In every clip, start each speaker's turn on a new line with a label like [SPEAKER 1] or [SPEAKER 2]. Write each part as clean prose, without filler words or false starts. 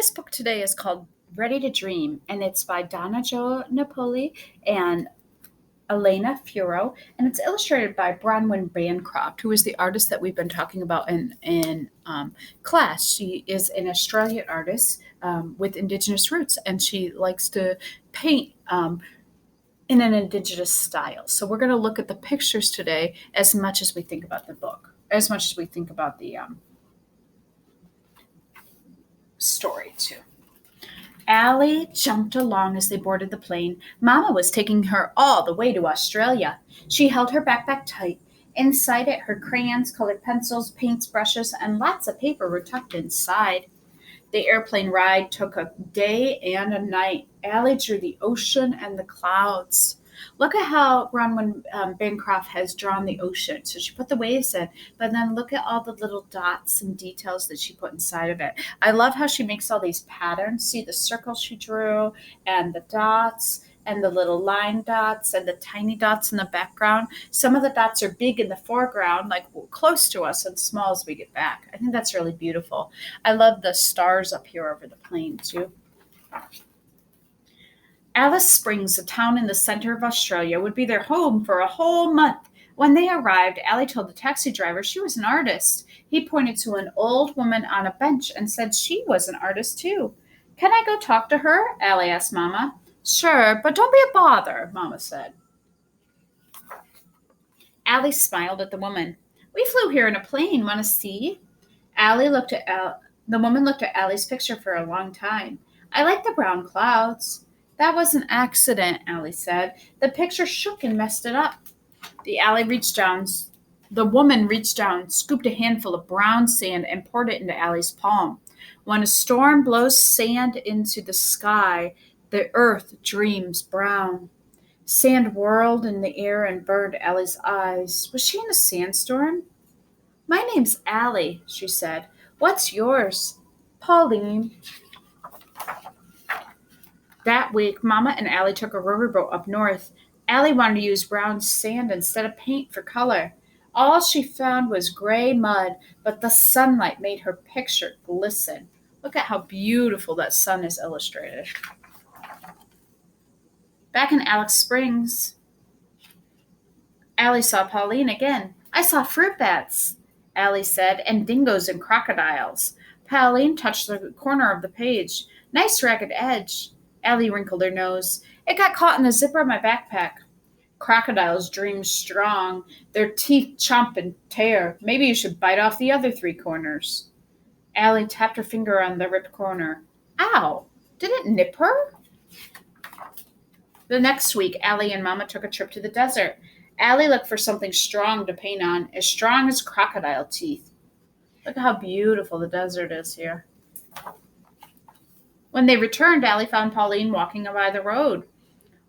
[SPEAKER 1] This book today is called Ready to Dream, and it's by Donna Jo Napoli and Elena Furo, and it's illustrated by Bronwyn Bancroft, who is the artist that we've been talking about in class. She is an Australian artist with Indigenous roots, and she likes to paint in an Indigenous style. So we're going to look at the pictures today as much as we think about the book, as much as we think about the story too. Allie jumped along as they boarded the plane. Mama was taking her all the way to Australia. She held her backpack tight. Inside it, her crayons, colored pencils, paints, brushes, and lots of paper were tucked inside. The airplane ride took a day and a night. Allie drew the ocean and the clouds. Look at how Bronwyn Bancroft has drawn the ocean. So she put the waves in, but then look at all the little dots and details that she put inside of it. I love how she makes all these patterns. See the circle she drew and the dots and the little line dots and the tiny dots in the background. Some of the dots are big in the foreground, like close to us, and small as we get back. I think that's really beautiful. I love the stars up here over the plane too. Alice Springs, a town in the center of Australia, would be their home for a whole month. When they arrived, Allie told the taxi driver she was an artist. He pointed to an old woman on a bench and said she was an artist too. Can I go talk to her? Allie asked Mama. Sure, but don't be a bother, Mama said. Allie smiled at the woman. We flew here in a plane. Want to see? The woman looked at Allie's picture for a long time. I like the brown clouds. That was an accident, Allie said. The picture shook and messed it up. The woman reached down, scooped a handful of brown sand, and poured it into Allie's palm. When a storm blows sand into the sky, the earth dreams brown. Sand whirled in the air and burned Allie's eyes. Was she in a sandstorm? My name's Allie, she said. What's yours? Pauline. That week, Mama and Allie took a riverboat up north. Allie wanted to use brown sand instead of paint for color. All she found was gray mud, but the sunlight made her picture glisten. Look at how beautiful that sun is illustrated. Back in Alice Springs, Allie saw Pauline again. I saw fruit bats, Allie said, and dingoes and crocodiles. Pauline touched the corner of the page. Nice ragged edge. Allie wrinkled her nose. It got caught in the zipper of my backpack. Crocodiles dream strong. Their teeth chomp and tear. Maybe you should bite off the other 3 corners. Allie tapped her finger on the ripped corner. Ow! Did it nip her? The next week, Allie and Mama took a trip to the desert. Allie looked for something strong to paint on, as strong as crocodile teeth. Look at how beautiful the desert is here. When they returned, Allie found Pauline walking by the road.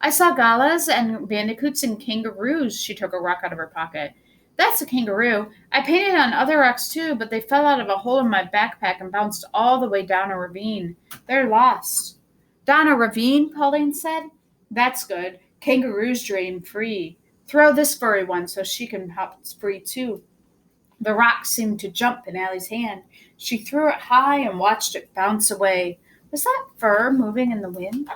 [SPEAKER 1] I saw galahs and bandicoots and kangaroos. She took a rock out of her pocket. That's a kangaroo. I painted on other rocks too, but they fell out of a hole in my backpack and bounced all the way down a ravine. They're lost. Down a ravine, Pauline said. That's good. Kangaroos dream free. Throw this furry one so she can hop free too. The rock seemed to jump in Allie's hand. She threw it high and watched it bounce away. Was that fur moving in the wind?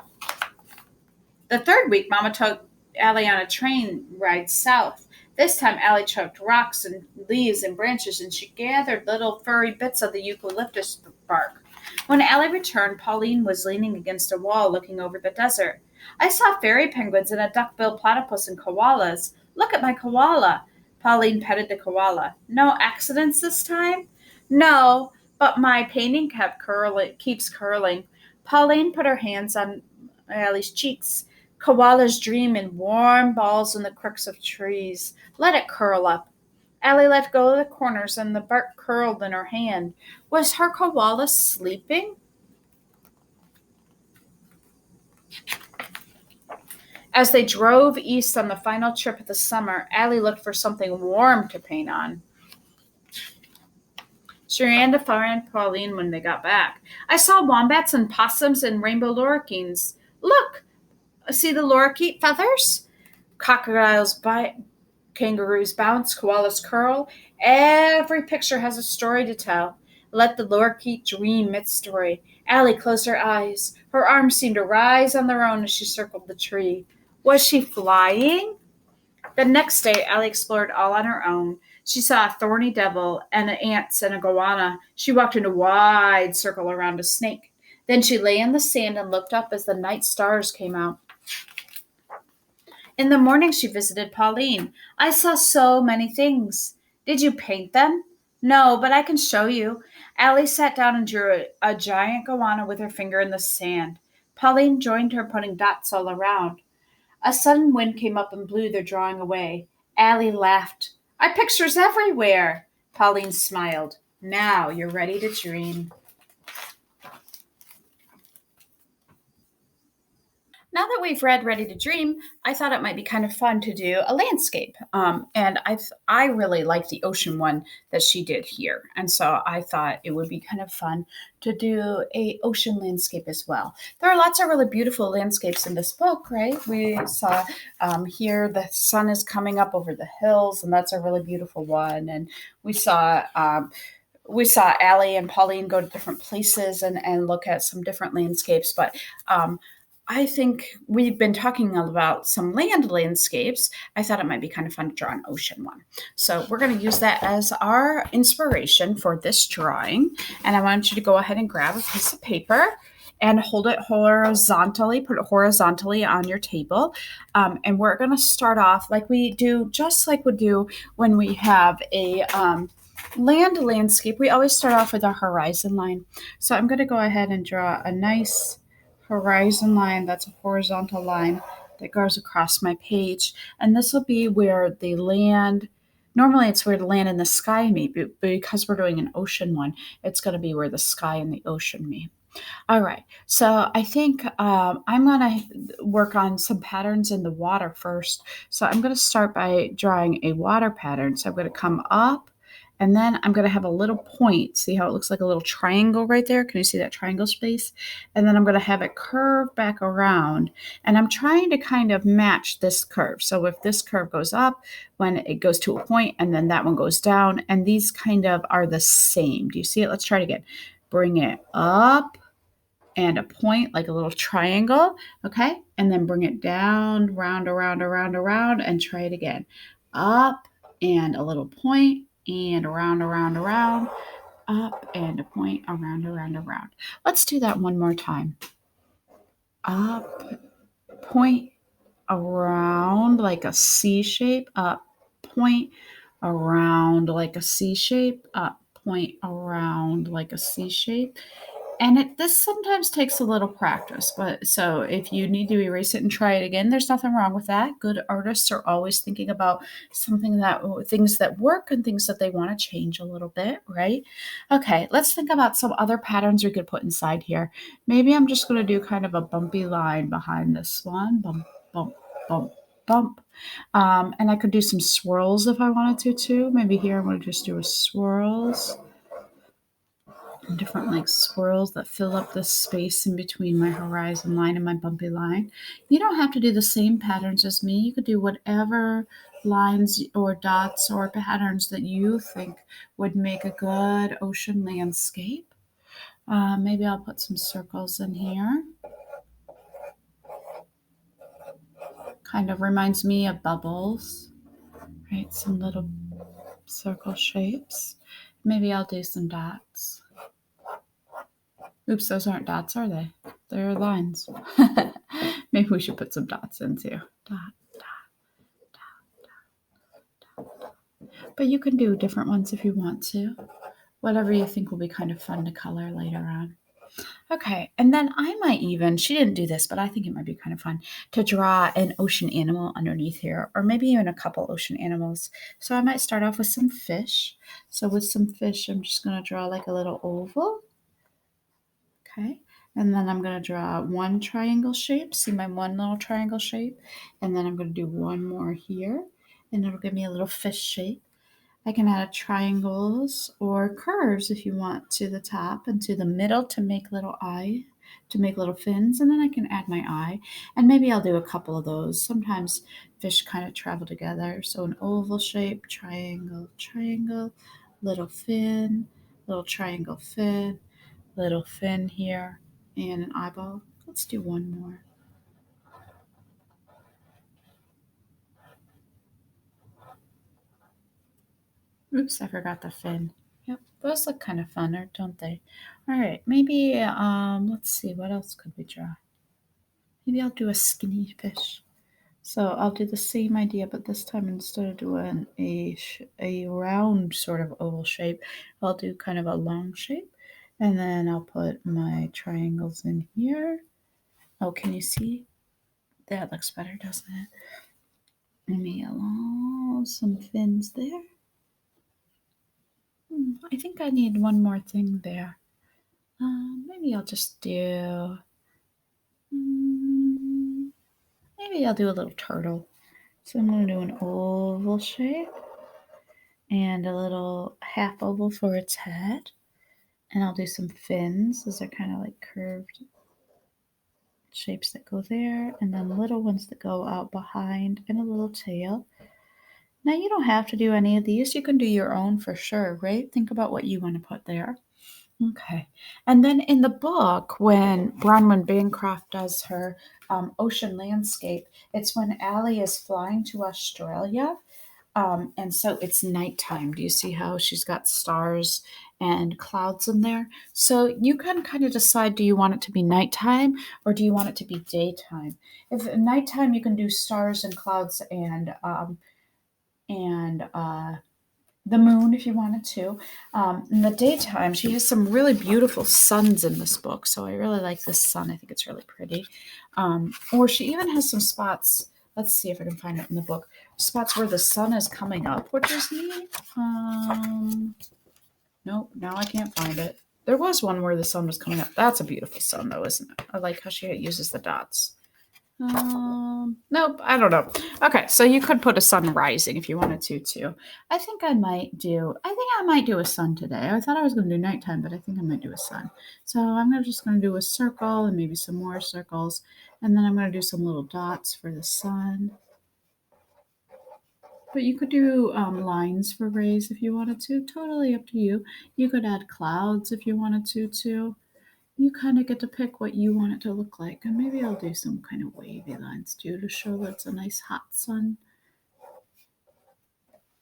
[SPEAKER 1] The third week, Mama took Allie on a train ride south. This time, Allie chucked rocks and leaves and branches, and she gathered little furry bits of the eucalyptus bark. When Allie returned, Pauline was leaning against a wall looking over the desert. I saw fairy penguins and a duck-billed platypus and koalas. Look at my koala. Pauline petted the koala. No accidents this time? No, but my painting keeps curling. Pauline put her hands on Allie's cheeks. Koalas dream in warm balls in the crooks of trees. Let it curl up. Allie let go of the corners and the bark curled in her hand. Was her koala sleeping? As they drove east on the final trip of the summer, Allie looked for something warm to paint on. She ran to find Pauline when they got back. I saw wombats and possums and rainbow lorikeets. Look! See the lorikeet feathers? Crocodiles bite, kangaroos bounce, koalas curl. Every picture has a story to tell. Let the lorikeet dream its story. Allie closed her eyes. Her arms seemed to rise on their own as she circled the tree. Was she flying? The next day, Allie explored all on her own. She saw a thorny devil and ants and a goanna. She walked in a wide circle around a snake. Then she lay in the sand and looked up as the night stars came out. In the morning, she visited Pauline. I saw so many things. Did you paint them? No, but I can show you. Allie sat down and drew a giant goanna with her finger in the sand. Pauline joined her, putting dots all around. A sudden wind came up and blew their drawing away. Allie laughed. I pictures everywhere. Pauline smiled. Now you're ready to dream. Now that we've read Ready to Dream, I thought it might be kind of fun to do a landscape. And I really like the ocean one that she did here, and so I thought it would be kind of fun to do a ocean landscape as well. There are lots of really beautiful landscapes in this book, right? We saw here the sun is coming up over the hills, and that's a really beautiful one. And we saw Allie and Pauline go to different places and look at some different landscapes, but I think we've been talking about some land landscapes. I thought it might be kind of fun to draw an ocean one. So we're going to use that as our inspiration for this drawing. And I want you to go ahead and grab a piece of paper and hold it horizontally, put it horizontally on your table. And we're going to start off like we do, just like we do when we have a land landscape. We always start off with a horizon line. So I'm going to go ahead and draw a nice horizon line. That's a horizontal line that goes across my page. And this will be where the land, normally it's where the land and the sky meet, but because we're doing an ocean one, it's going to be where the sky and the ocean meet. All right, so I think I'm going to work on some patterns in the water first. So I'm going to start by drawing a water pattern. So I'm going to come up, and then I'm going to have a little point. See how it looks like a little triangle right there? Can you see that triangle space? And then I'm going to have it curve back around. And I'm trying to kind of match this curve. So if this curve goes up, when it goes to a point, and then that one goes down, and these kind of are the same. Do you see it? Let's try it again. Bring it up and a point, like a little triangle, okay? And then bring it down, round, around, around, around, and try it again. Up and a little point, and around, around, around, up and a point, around, around, around. Let's do that one more time. Up, point, around like a C shape, up, point, around like a C shape, up, point, around like a C shape. And this sometimes takes a little practice, but so if you need to erase it and try it again, there's nothing wrong with that. Good artists are always thinking about things that work and things that they want to change a little bit, right? Okay, let's think about some other patterns we could put inside here. Maybe I'm just going to do kind of a bumpy line behind this one. Bump, bump, bump, bump. And I could do some swirls if I wanted to too. Maybe here I'm going to just do a swirls. Different like swirls that fill up the space in between my horizon line and my bumpy line. You don't have to do the same patterns as me. You could do whatever lines or dots or patterns that you think would make a good ocean landscape. Maybe I'll put some circles in here. Kind of reminds me of bubbles, right? Some little circle shapes. Maybe I'll do some dots. Oops, those aren't dots, are they? They're lines. Maybe we should put some dots in too. Dot, dot, dot, dot. But you can do different ones if you want to. Whatever you think will be kind of fun to color later on. Okay, and then I might even, she didn't do this, but I think it might be kind of fun to draw an ocean animal underneath here, or maybe even a couple ocean animals. So I might start off with some fish. So with some fish, I'm just going to draw like a little oval. Okay, and then I'm going to draw one triangle shape. See my one little triangle shape? And then I'm going to do one more here, and it'll give me a little fish shape. I can add triangles or curves if you want to the top and to the middle to make little eye, to make little fins, and then I can add my eye. And maybe I'll do a couple of those. Sometimes fish kind of travel together. So an oval shape, triangle, triangle, little fin, little triangle fin, little fin here, and an eyeball. Let's do one more. Oops, I forgot the fin. Yep, those look kind of fun, don't they? All right, maybe let's see, what else could we draw? Maybe I'll do a skinny fish. So I'll do the same idea, but this time instead of doing a round sort of oval shape, I'll do kind of a long shape, and then I'll put my triangles in here. Oh, can you see? That looks better, doesn't it? Maybe along some fins there. I think I need one more thing there. Maybe I'll just do. mm, Maybe I'll do a little turtle. So I'm going to do an oval shape and a little half oval for its head. And I'll do some fins. Those are kind of like curved shapes that go there. And then little ones that go out behind and a little tail. Now, you don't have to do any of these. You can do your own for sure, right? Think about what you want to put there. Okay. And then in the book, when Bronwyn Bancroft does her ocean landscape, it's when Allie is flying to Australia. And so it's nighttime. Do you see how she's got stars and clouds in there? So you can kind of decide, do you want it to be nighttime or do you want it to be daytime? If nighttime, you can do stars and clouds and the moon if you wanted to. In the daytime, she has some really beautiful suns in this book. So I really like this sun. I think it's really pretty. Or she even has some spots. Let's see if I can find it in the book. Spots where the sun is coming up, which is neat. Nope, now I can't find it. There was one where the sun was coming up. That's a beautiful sun, though, isn't it? I like how she uses the dots. Nope, I don't know. Okay, so you could put a sun rising if you wanted to too. I think I might do a sun today. I thought I was going to do nighttime, but I think I might do a sun. So just going to do a circle and maybe some more circles, and then I'm going to do some little dots for the sun. But you could do lines for rays if you wanted to. Totally up to you. You could add clouds if you wanted to too. You kind of get to pick what you want it to look like. And maybe I'll do some kind of wavy lines too to show that it's a nice hot sun.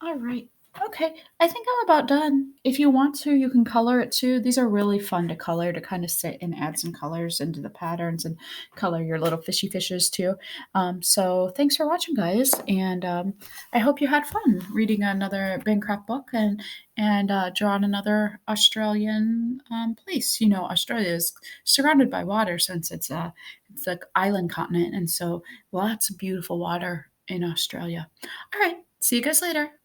[SPEAKER 1] All right. Okay. I think I'm about done. If you want to, you can color it too. These are really fun to color to kind of sit and add some colors into the patterns and color your little fishy fishes too. So thanks for watching, guys. And I hope you had fun reading another Bancroft book and drawing another Australian place. You know, Australia is surrounded by water since it's like island continent. And so lots of beautiful water in Australia. All right. See you guys later. Bye.